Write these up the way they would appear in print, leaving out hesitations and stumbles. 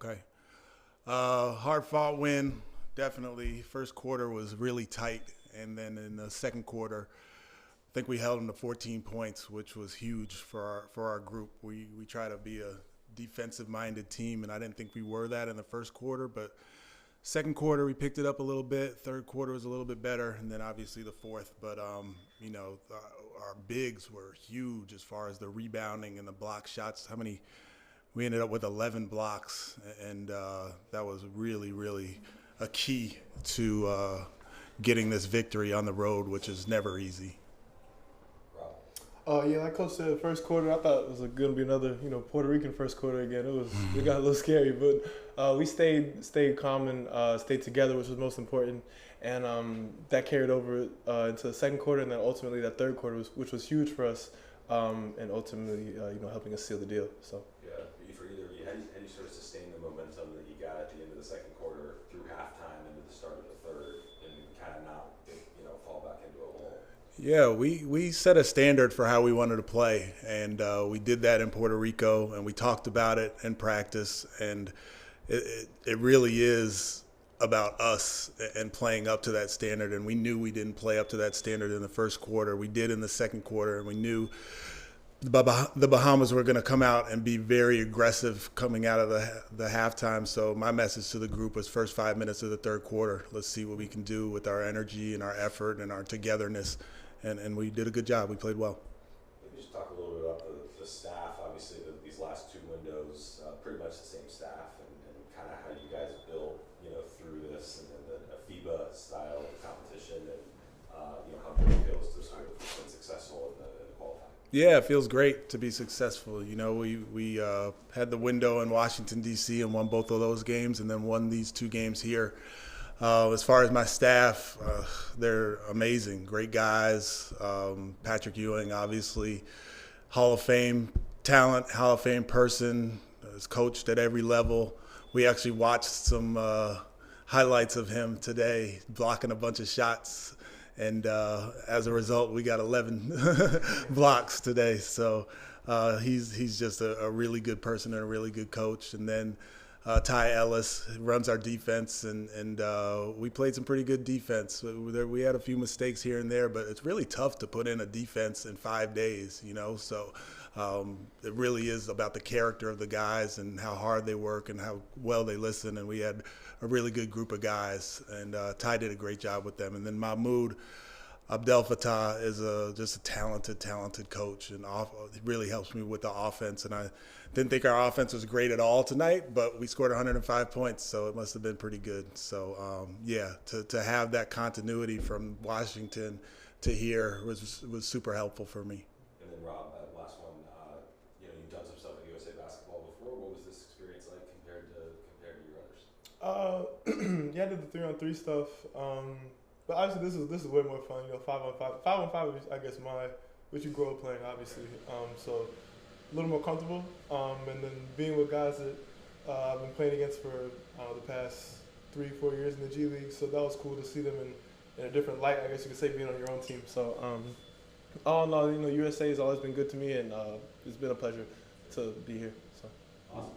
Okay. Hard-fought win, definitely. First quarter was really tight, and then in the second quarter, I think we held them to 14 points, which was huge for our group. We try to be a defensive-minded team, and I didn't think we were that in the first quarter, but second quarter we picked it up a little bit. Third quarter was a little bit better, and then obviously the fourth. But our bigs were huge as far as the rebounding and the block shots. We ended up with 11 blocks, and that was really, really a key to getting this victory on the road, which is never easy. Yeah, like Coach said, first quarter, I thought it was going to be another, Puerto Rican first quarter again. It got a little scary, but we stayed calm and stayed together, which was most important, and that carried over into the second quarter, and then ultimately that third quarter, which was huge for us, and ultimately, helping us seal the deal. So. Yeah, for either of you, how do you sort of sustain the momentum that you got at the end of the second quarter through halftime into the start of the third, and kind of not, fall back into a lull? Yeah, we set a standard for how we wanted to play, and we did that in Puerto Rico, and we talked about it in practice, and it really is about us and playing up to that standard, and we knew we didn't play up to that standard in the first quarter. We did in the second quarter, and we knew the Bahamas were going to come out and be very aggressive coming out of the halftime. So my message to the group was first 5 minutes of the third quarter, let's see what we can do with our energy and our effort and our togetherness. And we did a good job. We played well. Maybe just talk a little bit about the staff. Obviously, these last two windows, pretty much the same staff, and kind of how you guys built, through this, and then the FIBA style of competition, and how good it feels to sort of been successful in the qualifying. Yeah, it feels great to be successful. We had the window in Washington, D.C. and won both of those games, and then won these two games here. As far as my staff, they're amazing, great guys. Patrick Ewing, obviously, Hall of Fame talent, Hall of Fame person, has coached at every level. We actually watched some highlights of him today, blocking a bunch of shots. And as a result, we got 11 blocks today. So he's just a really good person and a really good coach. And then Ty Ellis runs our defense, and we played some pretty good defense. We had a few mistakes here and there, but it's really tough to put in a defense in 5 days, So it really is about the character of the guys and how hard they work and how well they listen. And we had a really good group of guys, and Ty did a great job with them. And then Mahmoud Abdel Fattah is just a talented coach, and he really helps me with the offense. And I didn't think our offense was great at all tonight, but we scored 105 points, so it must have been pretty good. So, to have that continuity from Washington to here was super helpful for me. And then, Rob, last one, you've done some stuff in USA basketball before. What was this experience like compared to your others? Yeah, I did the 3-on-3 stuff. But obviously, this is way more fun. 5-on-5. 5-on-5 is, I guess, what you grow up playing, obviously. So a little more comfortable. And then being with guys that I've been playing against for the past 3-4 years in the G League. So that was cool to see them in a different light, I guess you could say, being on your own team. So all in all, USA has always been good to me, and it's been a pleasure to be here. So awesome.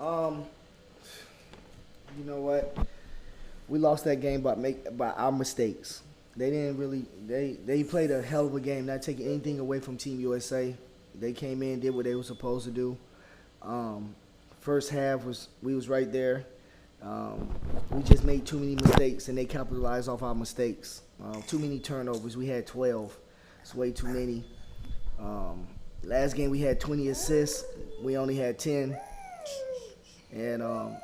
You know what? We lost that game by our mistakes. They didn't really. They played a hell of a game, not taking anything away from Team USA. They came in, did what they were supposed to do. First half we was right there. We just made too many mistakes, and they capitalized off our mistakes. Too many turnovers. We had 12. It's way too many. Last game we had 20 assists. We only had 10. And,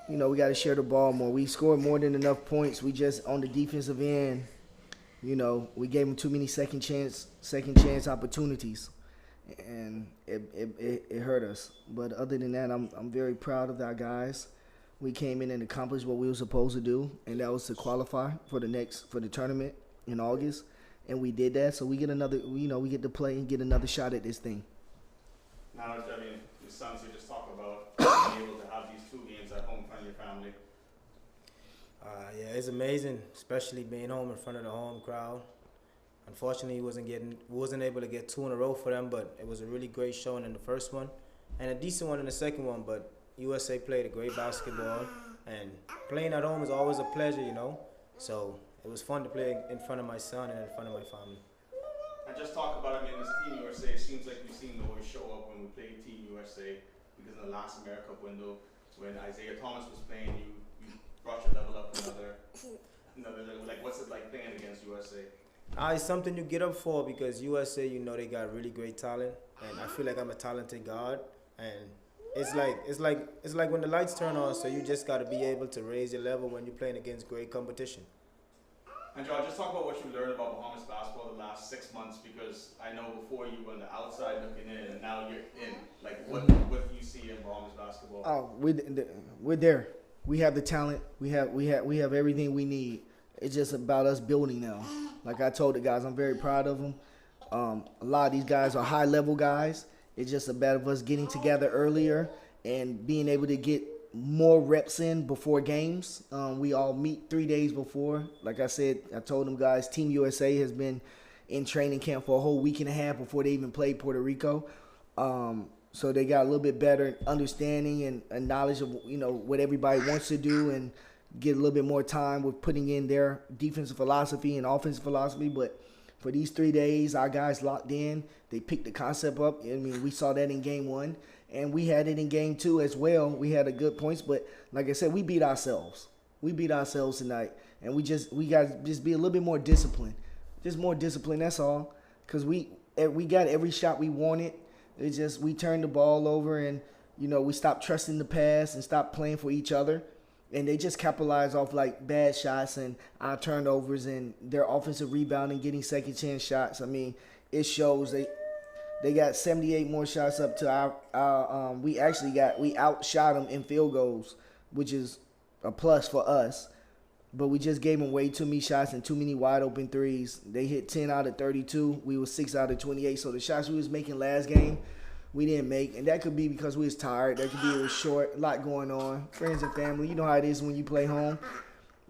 we got to share the ball more. We scored more than enough points. We just, on the defensive end, we gave them too many second chance opportunities. And it hurt us. But other than that, I'm very proud of our guys. We came in and accomplished what we were supposed to do, and that was to qualify for the tournament in August. And we did that, so we get another, we get to play and get another shot at this thing. Now, the sons you just talked about being able to have these 2 games at home in front of your family. Yeah, it's amazing, especially being home in front of the home crowd. Unfortunately, wasn't able to get 2 in a row for them, but it was a really great showing in the first one and a decent one in the second one. But USA played a great basketball, and playing at home is always a pleasure, So it was fun to play in front of my son and in front of my family. And just talk about, this Team USA, it seems like we seem to always show up when we play Team USA, because in the last AmeriCup window, when Isaiah Thomas was playing, you brought your level up another level. Like, what's it like playing against USA? It's something you get up for, because USA, they got really great talent, and I feel like I'm a talented guard, and it's like when the lights turn on, so you just got to be able to raise your level when you're playing against great competition. And John, just talk about what you learned about Bahamas basketball the last 6 months, because I know before you were on the outside looking in, and now you're in. Like, what do you see in Bahamas basketball? Oh, we're there. We have the talent. We have everything we need. It's just about us building now. Like I told the guys, I'm very proud of them. A lot of these guys are high-level guys. It's just about us getting together earlier and being able to get more reps in before games. We all meet 3 days before. Like I said, I told them guys, Team USA has been in training camp for a whole week and a half before they even played Puerto Rico. So they got a little bit better understanding and knowledge of what everybody wants to do, and get a little bit more time with putting in their defensive philosophy and offensive philosophy. But for these 3 days, our guys locked in. They picked the concept up. We saw that in game 1. And we had it in game 2 as well. We had a good points, but like I said, we beat ourselves. We beat ourselves tonight, and we got to just be a little bit more disciplined. Just more discipline, that's all. Because we got every shot we wanted. It's just we turned the ball over, and we stopped trusting the pass and stopped playing for each other. And they just capitalized off like bad shots and our turnovers and their offensive rebounding, getting second chance shots. It shows they got 78 more shots up to our we outshot them in field goals, which is a plus for us. But we just gave them way too many shots and too many wide open threes. They hit 10 out of 32. We were 6 out of 28. So the shots we was making last game, we didn't make. And that could be because we was tired. That could be it was short, a lot going on. Friends and family, you know how it is when you play home.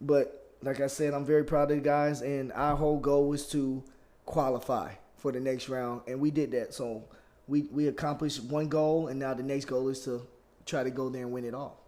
But like I said, I'm very proud of the guys. And our whole goal was to qualify for the next round, and we did that. So we accomplished one goal, and now the next goal is to try to go there and win it all.